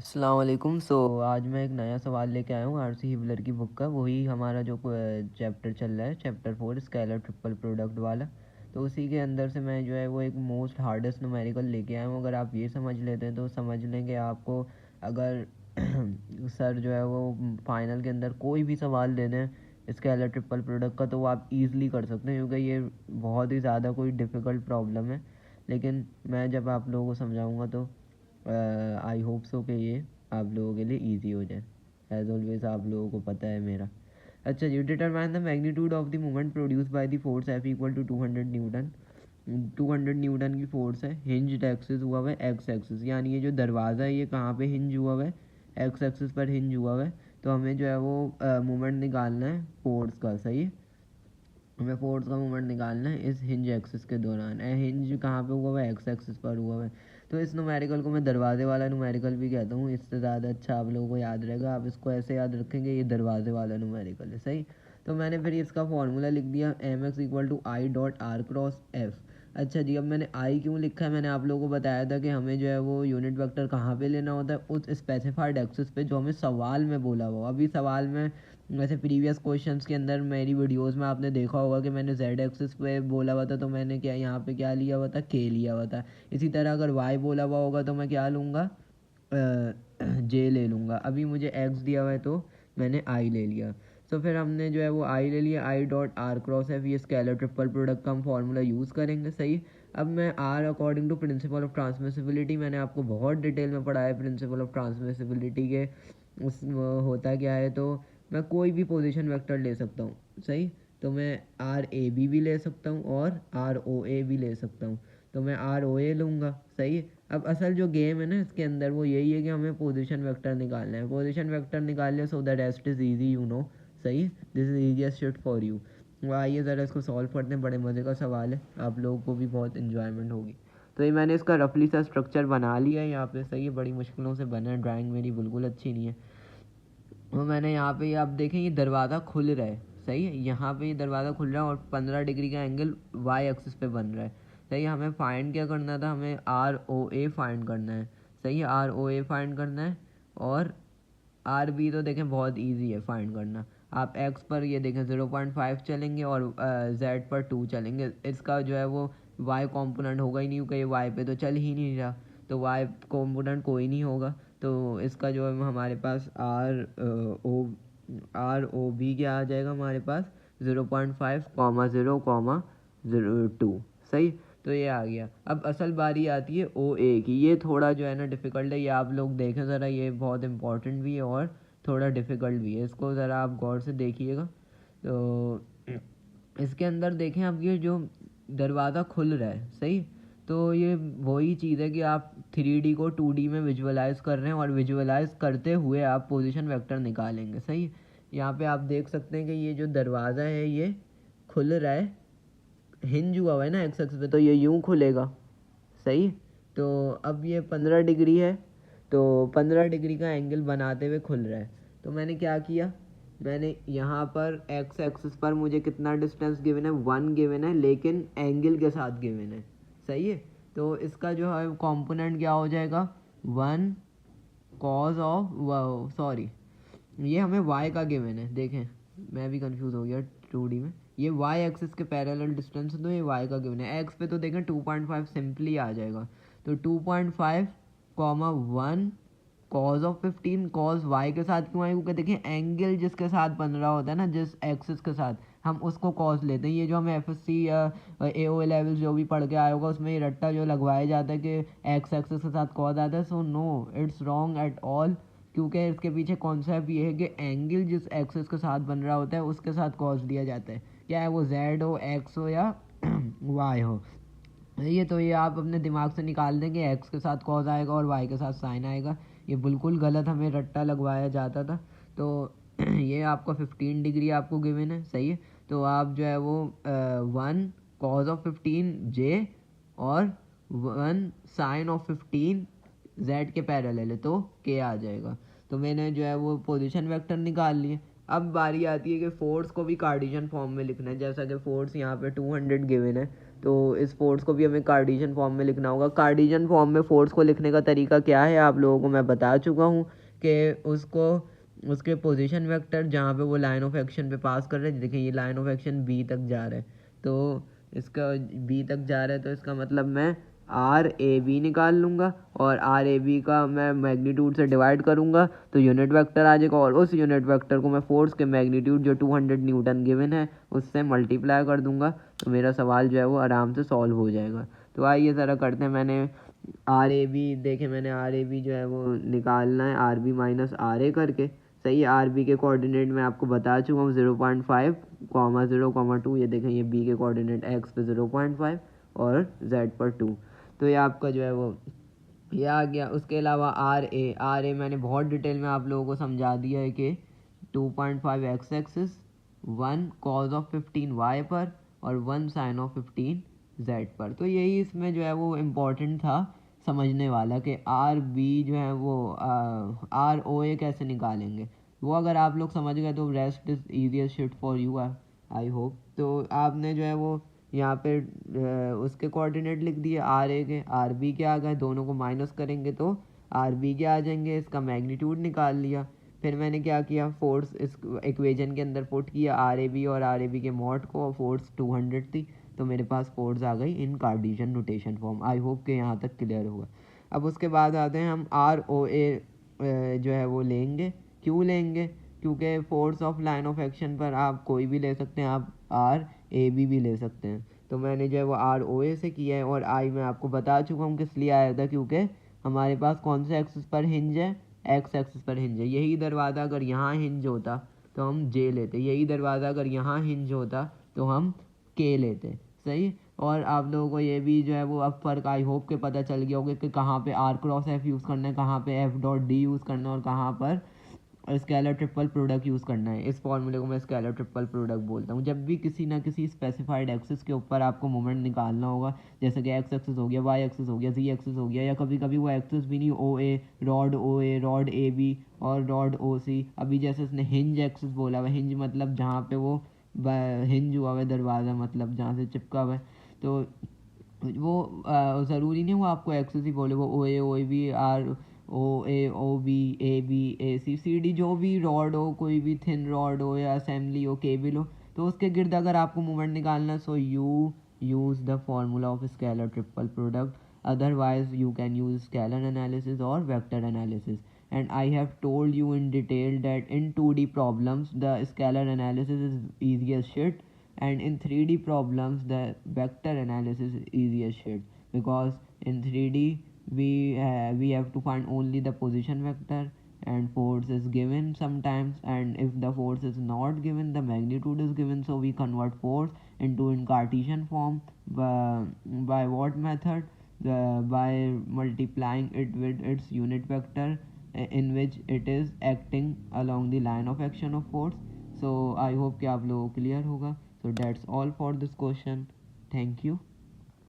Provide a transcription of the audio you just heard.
अस्सलाम वालेकुम। आज मैं एक नया सवाल लेके आया हूँ आरसी हिबलर की बुक का। वही हमारा जो चैप्टर चल रहा है, चैप्टर 4 स्केलर ट्रिपल प्रोडक्ट वाला। तो उसी के अंदर से मैं जो है वो एक मोस्ट हार्डेस्ट न्यूमेरिकल लेके आया हूँ। अगर आप ये समझ लेते हैं तो समझ लेंगे आपको, अगर सर जो है वो फाइनल के अंदर कोई भी सवाल दे दें स्केलर ट्रिपल प्रोडक्ट का, तो वो आप ईज़िली कर सकते हैं, क्योंकि ये बहुत ही ज़्यादा कोई डिफ़िकल्ट प्रॉब्लम है। लेकिन मैं जब आप लोगों को समझाऊँगा तो आई होप सो कि ये आप लोगों के लिए इजी हो जाए। एज ऑलवेज आप लोगों को पता है मेरा। अच्छा जी, determine the magnitude of the moment produce by the force F equal to 200 newton. 200 newton की फोर्स है, हिंज एक्सिस हुआ हुआ है एक्स एक्सिस, यानी ये जो दरवाज़ा है ये कहाँ पे हिंज हुआ हुआ है, एक्स एक्सिस पर हिंज हुआ हुआ है। तो हमें जो है वो मोमेंट निकालना है फोर्स का। सही है, हमें फोर्स का मोमेंट निकालना है इस हिंज एक्सिस के दौरान। हिंज कहाँ पे हुआ हुआ है, एक्स एक्सिस पर हुआ हुआ है। तो इस न्यूमेरिकल को मैं दरवाजे वाला न्यूमेरिकल भी कहता हूँ। इससे ज़्यादा अच्छा आप लोगों को याद रहेगा, आप इसको ऐसे याद रखेंगे ये दरवाजे वाला न्यूमेरिकल है। सही, तो मैंने फिर इसका फॉर्मूला लिख दिया, M X equal to I dot R cross F. अच्छा जी, अब मैंने आई क्यों लिखा है, मैंने आप लोगों को बताया था कि हमें जो है वो यूनिट वेक्टर कहाँ पे लेना होता है, उस स्पेसिफाइड एक्सिस पे जो हमें सवाल में बोला हुआ। अभी सवाल में वैसे प्रीवियस क्वेश्चंस के अंदर मेरी वीडियोस में आपने देखा होगा कि मैंने जेड एक्सिस पे बोला हुआ था, तो मैंने क्या यहाँ पे क्या लिया हुआ था, के लिया हुआ था। इसी तरह अगर वाई बोला हुआ होगा तो मैं क्या लूँगा, जे ले लूँगा। अभी मुझे एक्स दिया हुआ है तो मैंने आई ले लिया। तो फिर हमने जो है वो आई ले लिया, I dot R cross F, ये स्केलर ट्रिपल प्रोडक्ट का हम फॉर्मूला यूज़ करेंगे। सही, अब मैं R according to principle of transmissibility, मैंने आपको बहुत डिटेल में पढ़ा है प्रिंसिपल ऑफ ट्रांसमिसिबिलिटी के। उस होता क्या है, तो मैं कोई भी पोजीशन वेक्टर ले सकता हूँ। सही, तो मैं आर ए बी भी ले सकता हूँ और आर ओ ए भी ले सकता हूँ। तो मैं आर ओ ए लूँगा। सही, अब असल जो गेम है ना इसके अंदर वो यही है कि हमें पोजीशन वेक्टर निकालना है। पोजीशन वेक्टर निकाल लिया, so the rest is easy, you know. सही, this is easiest shit for you. आइए ज़रा इसको सॉल्व करते हैं, बड़े मज़े का सवाल है, आप लोगों को भी बहुत इन्जॉयमेंट होगी। तो ये मैंने इसका रफली सा स्ट्रक्चर बना लिया है यहाँ पे। सही है, बड़ी मुश्किलों से बना है, ड्राइंग मेरी बिल्कुल अच्छी नहीं है। वो मैंने यहाँ पे आप देखें ये दरवाज़ा खुल रहा है। सही है, यहाँ पे ये दरवाज़ा खुल रहा है और 15 डिग्री का एंगल वाई एक्सिस पे बन रहा है। सही है, हमें फाइंड क्या करना था, हमें आर ओ ए फाइंड करना है। सही है, आर ओ ए फाइंड करना है। और आर बी तो देखें बहुत इजी है फाइंड करना। आप एक्स पर ये देखें 0.5 चलेंगे और जेड पर 2 चलेंगे। इसका जो है वो वाई कॉम्पोनेंट होगा ही नहीं, क्योंकि ये वाई पे तो चल ही नहीं रहा, तो वाई कॉम्पोनेंट कोई नहीं होगा। तो इसका जो है हमारे पास आर ओ बी क्या आ जाएगा हमारे पास, 0.5 कॉमा 0 कॉमा 2। सही, तो ये आ गया। अब असल बारी आती है ओ ए की। ये थोड़ा जो है ना डिफ़िकल्ट है, ये आप लोग देखें ज़रा, ये बहुत इंपॉर्टेंट भी है और थोड़ा डिफ़िकल्ट भी है। इसको ज़रा आप गौर से देखिएगा। तो इसके अंदर देखें, अब ये जो दरवाज़ा खुल रहा है, सही, तो ये वही चीज़ है कि आप 3D को 2D में विजुअलाइज़ कर रहे हैं और विजुअलाइज़ करते हुए आप पोजीशन वेक्टर निकालेंगे। सही, यहाँ पे आप देख सकते हैं कि ये जो दरवाज़ा है ये खुल रहा है, हिंज हुआ हुआ है ना एक्स एक्सिस पे, तो ये यूं खुलेगा। सही, तो अब ये 15 डिग्री है, तो 15 डिग्री का एंगल बनाते हुए खुल रहा है। तो मैंने क्या किया, मैंने यहाँ पर एक्स एक्सिस पर मुझे कितना डिस्टेंस गिवन है, 1 गिवन है, लेकिन एंगल के साथ गिवन है। सही है, तो इसका जो है कंपोनेंट क्या हो जाएगा, 1 कॉज ऑफ, सॉरी, ये हमें y का गिवन है। देखें, मैं भी कंफ्यूज हो गया 2D में। ये y एक्सिस के पैरेलल डिस्टेंस है, तो ये y का गिवन है। x पे तो देखें 2.5 सिंपली आ जाएगा, तो 2.5 comma 1 cos of 15। Cause y के साथ क्यों आए, क्योंकि देखें एंगल जिसके साथ बन रहा होता है ना, जिस एक्सिस के साथ, हम उसको कॉज लेते हैं। ये जो हमें एफएससी या एओ लेवल जो भी पढ़ के आया होगा उसमें ये रट्टा जो लगवाया जाता है कि एक्स एक्सिस के साथ कॉज आता है। So no, it's wrong at all, क्योंकि इसके पीछे कॉन्सेप्ट ये है कि एंगल जिस एक्सिस के साथ बन रहा होता है उसके साथ कॉस दिया जाता है, क्या है वो जेड हो, एक्स हो या वाई हो। तो ये आप अपने दिमाग से निकाल दें कि एक्स के साथ कॉस आएगा और वाई के साथ साइन आएगा। ये बिल्कुल गलत हमें रट्टा लगवाया जाता था। तो ये आपका 15 डिग्री आपको गिवन है। सही है, तो आप जो है वो 1 कॉस ऑफ 15 जे और 1 साइन ऑफ 15 जेड के पैरेलल है, तो के आ जाएगा। तो मैंने जो है वो पोजीशन वेक्टर निकाल लिए। अब बारी आती है कि फोर्स को भी कार्टेशियन फॉर्म में लिखना है। जैसा कि फोर्स यहाँ पे 200 गिवन है, तो इस फोर्स को भी हमें कार्टेशियन फॉर्म में लिखना होगा। कार्टेशियन फॉर्म में फोर्स को लिखने का तरीका क्या है आप लोगों को मैं बता चुका हूँ कि उसको उसके पोजीशन वेक्टर जहाँ पे वो लाइन ऑफ एक्शन पे पास कर रहे हैं, देखिए ये लाइन ऑफ एक्शन बी तक जा रहा है, तो इसका बी तक जा रहा है, तो इसका मतलब मैं आर ए बी निकाल लूँगा और आर ए बी का मैं मैग्नीट्यूड से डिवाइड करूँगा तो यूनिट वेक्टर आ जाएगा, और उस यूनिट वेक्टर को मैं फोर्स के मैग्नीट्यूड जो 200 न्यूटन गिवन है उससे मल्टीप्लाई कर दूँगा, तो मेरा सवाल जो है वो आराम से सॉल्व हो जाएगा। तो आइए ज़रा करते हैं। मैंने आर ए बी देखे, मैंने आर ए बी जो है वो निकालना है R B minus R A करके, सही है। आर बी के कोऑर्डिनेट मैं आपको बता चुका हूँ 0.5, 0, 2, ये देखें ये बी के कोऑर्डिनेट एक्स पे 0.5 और जेड पर 2, तो ये आपका जो है वो ये आ गया। उसके अलावा आर ए मैंने बहुत डिटेल में आप लोगों को समझा दिया है कि 2.5 X axis, 1 cos of 15 Y पर और 1 साइन ऑफ 15 जेड पर, तो यही इसमें जो है वो इम्पोर्टेंट था समझने वाला कि आर बी जो है वो आर ओ ए कैसे निकालेंगे, वो अगर आप लोग समझ गए तो rest is easiest shit for you, I hope. तो आपने जो है वो यहाँ पे उसके कोऑर्डिनेट लिख दिए आर ए के, आर बी के आ गए, दोनों को माइनस करेंगे तो आर बी के आ जाएंगे, इसका मैग्नीट्यूड निकाल लिया। फिर मैंने क्या किया, फोर्स इस इक्वेशन के अंदर पुट किया आर ए बी और आर ए बी के मॉड को, फोर्स 200 थी तो मेरे पास फोर्स आ गई in Cartesian notation form. I hope कि यहाँ तक क्लियर होगा। अब उसके बाद आते हैं हम आर ओ ए जो है वो लेंगे, क्यों लेंगे, क्योंकि force of line of action पर आप कोई भी ले सकते हैं, आप आर ए बी भी ले सकते हैं, तो मैंने जो है वो आर ओ ए से किया है। और आई मैं आपको बता चुका हूँ किस लिए आया था, क्योंकि हमारे पास कौन से एक्सिस पर हिंज है, एक्स एक्सिस पर हिंज है। यही दरवाज़ा अगर यहाँ हिंज होता तो हम जे लेते, यही दरवाज़ा अगर यहाँ हिंज होता तो हम के लेते, सही। और आप लोगों को ये भी जो है वो अब फ़र्क आई होप के पता चल गया होगा कि कहाँ पे आर क्रॉस एफ यूज़ करना है, कहाँ पे एफ डॉट डी यूज़ करना है और कहाँ पर स्केलर ट्रिपल प्रोडक्ट यूज़ करना है। इस फॉर्मूले को मैं स्केलर ट्रिपल प्रोडक्ट बोलता हूँ। जब भी किसी ना किसी स्पेसिफाइड एक्सिस के ऊपर आपको मोमेंट निकालना होगा, जैसे कि एक्स एक्सिस हो गया, वाई एक्सिस हो गया, जी एक्सिस हो गया, या कभी कभी वो एक्सिस भी नहीं, ओ ए रॉड ए बी और रॉड ओ सी। अभी जैसे उसने हिंज एक्सिस बोला हुआ, हिंज मतलब जहाँ पे वो हिंज हुआ हुआ है दरवाज़ा, मतलब जहाँ से चिपका हुआ है, तो वो ज़रूरी नहीं वो आपको एक्सेस ही बोले, वो O A B R O B A C C D जो भी रॉड हो, कोई भी थिन रॉड हो या असेंबली हो, केबल हो, तो उसके गिर्द अगर आपको मूवमेंट निकालना, so you use the formula of scalar triple product, otherwise you can use scalar analysis और vector analysis. And I have told you in detail that in 2D problems the scalar analysis is easy as shit, and in 3D problems the vector analysis is easy as shit, because in 3D we have to find only the position vector and force is given sometimes, and if the force is not given the magnitude is given, so we convert force into in Cartesian form by what method, by multiplying it with its unit vector in which it is acting along the line of action of force. So I hope कि आप लोगों को clear होगा. So that's all for this question. Thank you.